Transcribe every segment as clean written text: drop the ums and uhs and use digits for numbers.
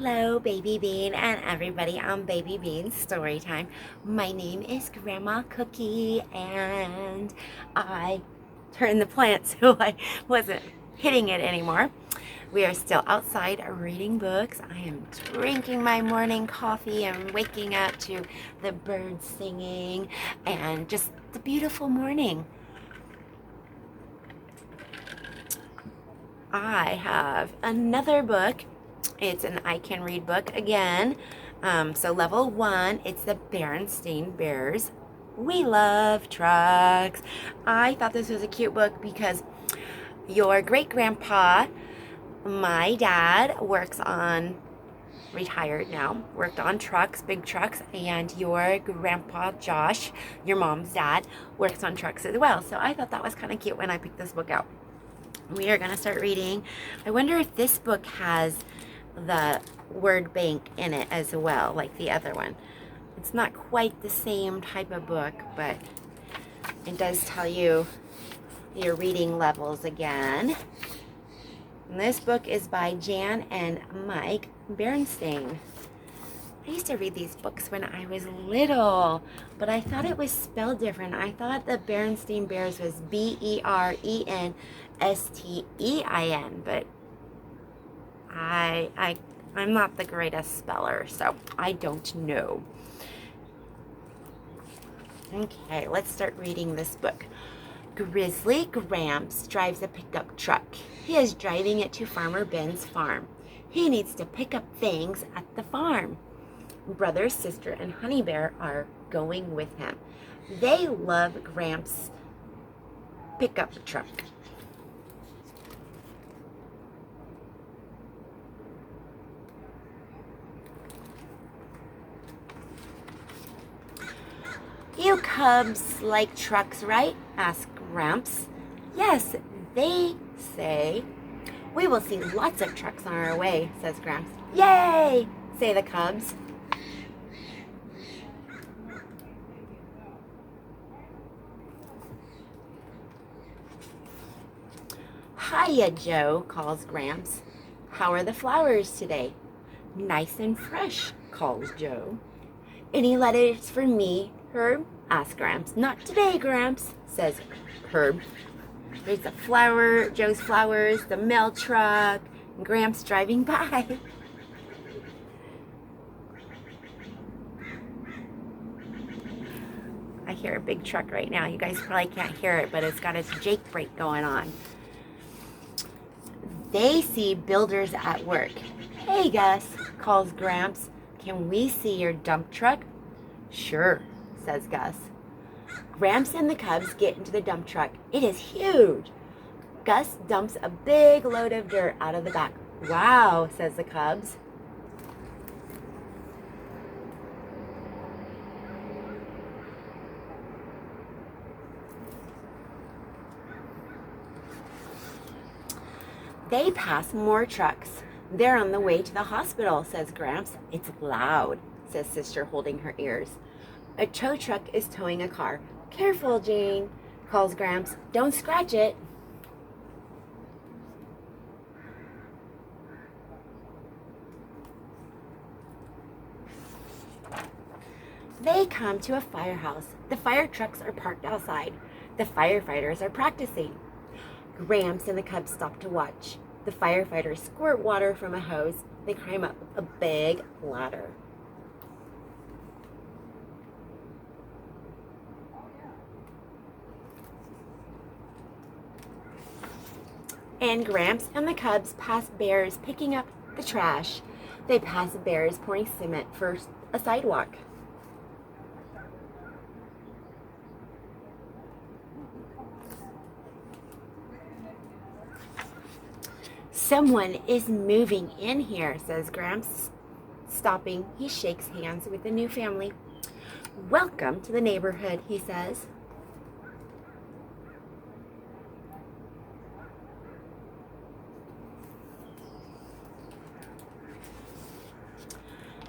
Hello, Baby Bean and everybody on Baby Bean's Story Time. My name is Grandma Cookie and I turned the plant so I wasn't hitting it anymore. We are still outside reading books. I am drinking my morning coffee and waking up to the birds singing and just the beautiful morning. I have another book. It's an I Can Read book again. So level 1, it's the Bearenstain Bears. We love trucks. I thought this was a cute book because your great-grandpa, my dad, retired now, worked on trucks, big trucks, and your grandpa Josh, your mom's dad, works on trucks as well. So I thought that was kind of cute when I picked this book out. We are going to start reading. I wonder if this book has the word bank in it as well, like the other one. It's not quite the same type of book, but it does tell you your reading levels again. And this book is by Jan and Mike Bearenstain. I used to read these books when I was little, but I thought it was spelled different. I thought the Bearenstain Bears was Berenstein, but I'm not the greatest speller, so I don't know. Okay, let's start reading this book. Grizzly Gramps drives a pickup truck. He is driving it to Farmer Ben's farm. He needs to pick up things at the farm. Brother, sister, and Honey Bear are going with him. They love Gramps' pickup truck. You cubs like trucks, right? Asked Gramps. Yes, they say. We will see lots of trucks on our way, says Gramps. Yay, say the cubs. Hiya, Joe, calls Gramps. How are the flowers today? Nice and fresh, calls Joe. Any letters for me, Herb? Asks Gramps. Not today, Gramps, says Herb. There's Joe's flowers, the mail truck, and Gramps driving by. I hear a big truck right now. You guys probably can't hear it, but it's got its Jake brake going on. They see builders at work. Hey, Gus, calls Gramps. Can we see your dump truck? Sure, says Gus. Gramps and the cubs get into the dump truck. It is huge. Gus dumps a big load of dirt out of the back. Wow, says the cubs. They pass more trucks. They're on the way to the hospital, says Gramps. It's loud, says Sister, holding her ears. A tow truck is towing a car. Careful, Jane, calls Gramps. Don't scratch it. They come to a firehouse. The fire trucks are parked outside. The firefighters are practicing. Gramps and the cubs stop to watch. The firefighters squirt water from a hose. They climb up a big ladder. And Gramps and the cubs pass bears picking up the trash. They pass bears pouring cement for a sidewalk. Someone is moving in here, says Gramps. Stopping, he shakes hands with the new family. Welcome to the neighborhood, he says.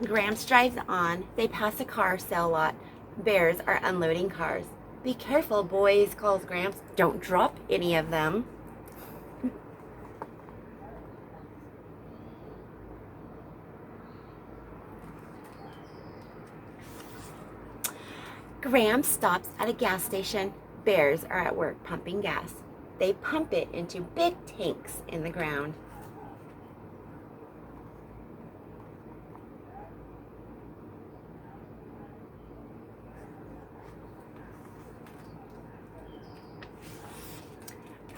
Gramps drives on. They pass a car sale lot. Bears are unloading cars. Be careful, boys, calls Gramps. Don't drop any of them. Graham stops at a gas station. Bears are at work pumping gas. They pump it into big tanks in the ground.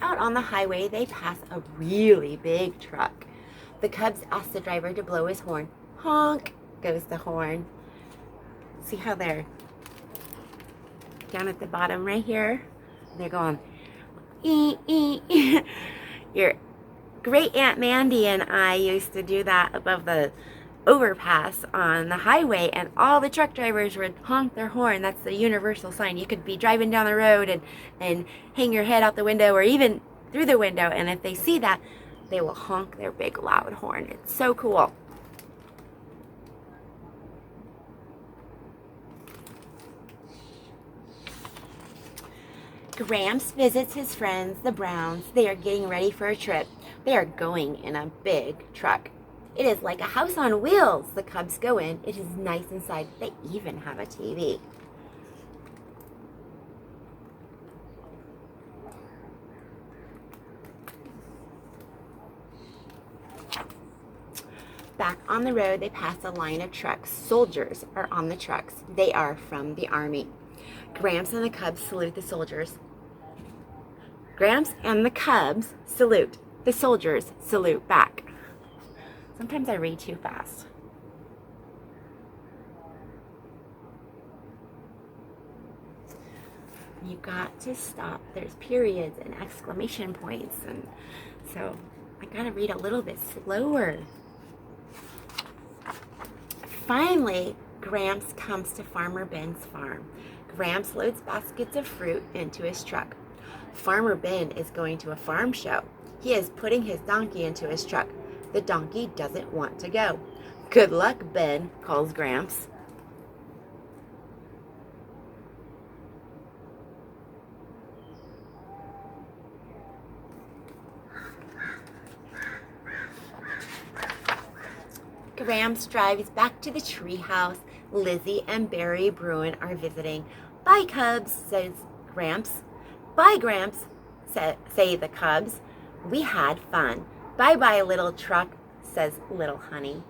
Out on the highway, they pass a really big truck. The cubs ask the driver to blow his horn. Honk goes the horn. See how they're down at the bottom right here? They're going, ee, ee. Your great Aunt Mandy and I used to do that above the overpass on the highway, and all the truck drivers would honk their horn. That's the universal sign. You could be driving down the road and hang your head out the window or even through the window, and if they see that, they will honk their big loud horn. It's so cool. Gramps visits his friends, the Browns. They are getting ready for a trip. They are going in a big truck. It is like a house on wheels. The cubs go in. It is nice inside. They even have a TV. Back on the road, they pass a line of trucks. Soldiers are on the trucks. They are from the army. Gramps and the cubs salute the soldiers. Gramps and the cubs salute. The soldiers salute back. Sometimes I read too fast. You got to stop. There's periods and exclamation points, and so I gotta read a little bit slower. Finally, Gramps comes to Farmer Ben's farm. Gramps loads baskets of fruit into his truck. Farmer Ben is going to a farm show. He is putting his donkey into his truck. The donkey doesn't want to go. Good luck, Ben, calls Gramps. Gramps drives back to the treehouse. Lizzie and Barry Bruin are visiting. Bye, Cubs, says Gramps. Bye, Gramps, say the Cubs. We had fun. Bye-bye, little truck, says little Honey.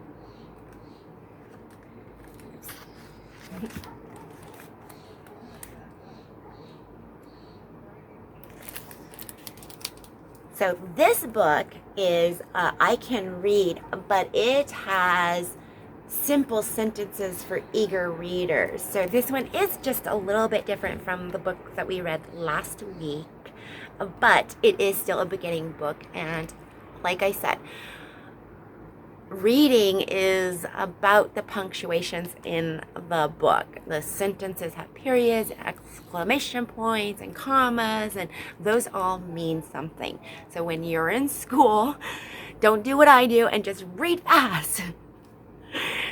So this book is, I can read, but it has simple sentences for eager readers. So this one is just a little bit different from the book that we read last week, but it is still a beginning book. And like I said, reading is about the punctuations in the book. The sentences have periods, exclamation points, and commas, and those all mean something. So when you're in school, don't do what I do and just read fast.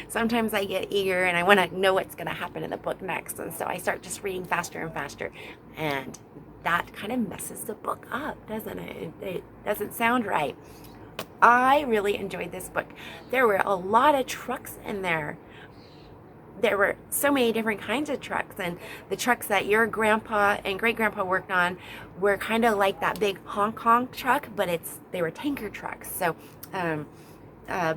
Sometimes I get eager and I want to know what's going to happen in the book next, and so I start just reading faster and faster, and that kind of messes the book up, doesn't it? It doesn't sound right. I really enjoyed this book. There were a lot of trucks in there. There were so many different kinds of trucks, and the trucks that your grandpa and great grandpa worked on were kind of like that big honk honk truck, but they were tanker trucks. So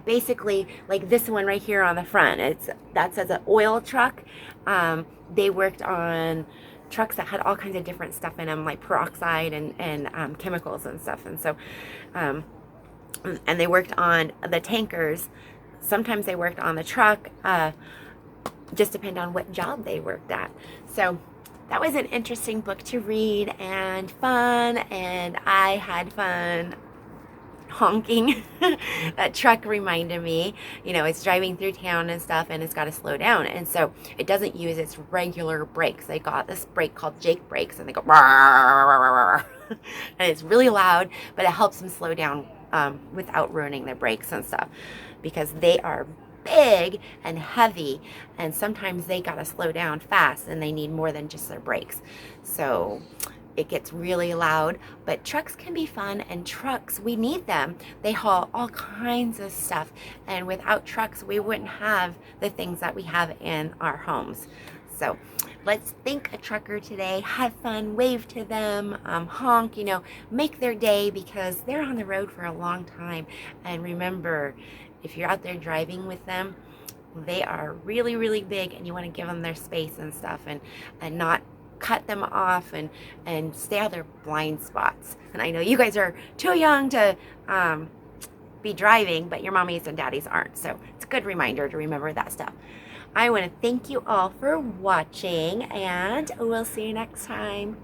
basically, like this one right here on the front, that says an oil truck. They worked on trucks that had all kinds of different stuff in them, like peroxide and chemicals and stuff. And so and they worked on the tankers. Sometimes they worked on the truck, just depend on what job they worked at. So that was an interesting book to read and fun, and I had fun honking. That truck reminded me, it's driving through town and stuff, and it's got to slow down, and so it doesn't use its regular brakes. They got this brake called Jake brakes, and they go and it's really loud, but it helps them slow down without ruining their brakes and stuff, because they are big and heavy, and sometimes they gotta slow down fast and they need more than just their brakes. So it gets really loud, but trucks can be fun, and trucks, we need them. They haul all kinds of stuff, and without trucks we wouldn't have the things that we have in our homes. So let's thank a trucker today. Have fun, wave to them, honk, make their day, because they're on the road for a long time. And remember, if you're out there driving with them, they are really, really big, and you want to give them their space and stuff, and not cut them off, and stay out of their blind spots. And I know you guys are too young to be driving, but your mommies and daddies aren't. So it's a good reminder to remember that stuff. I want to thank you all for watching, and we'll see you next time.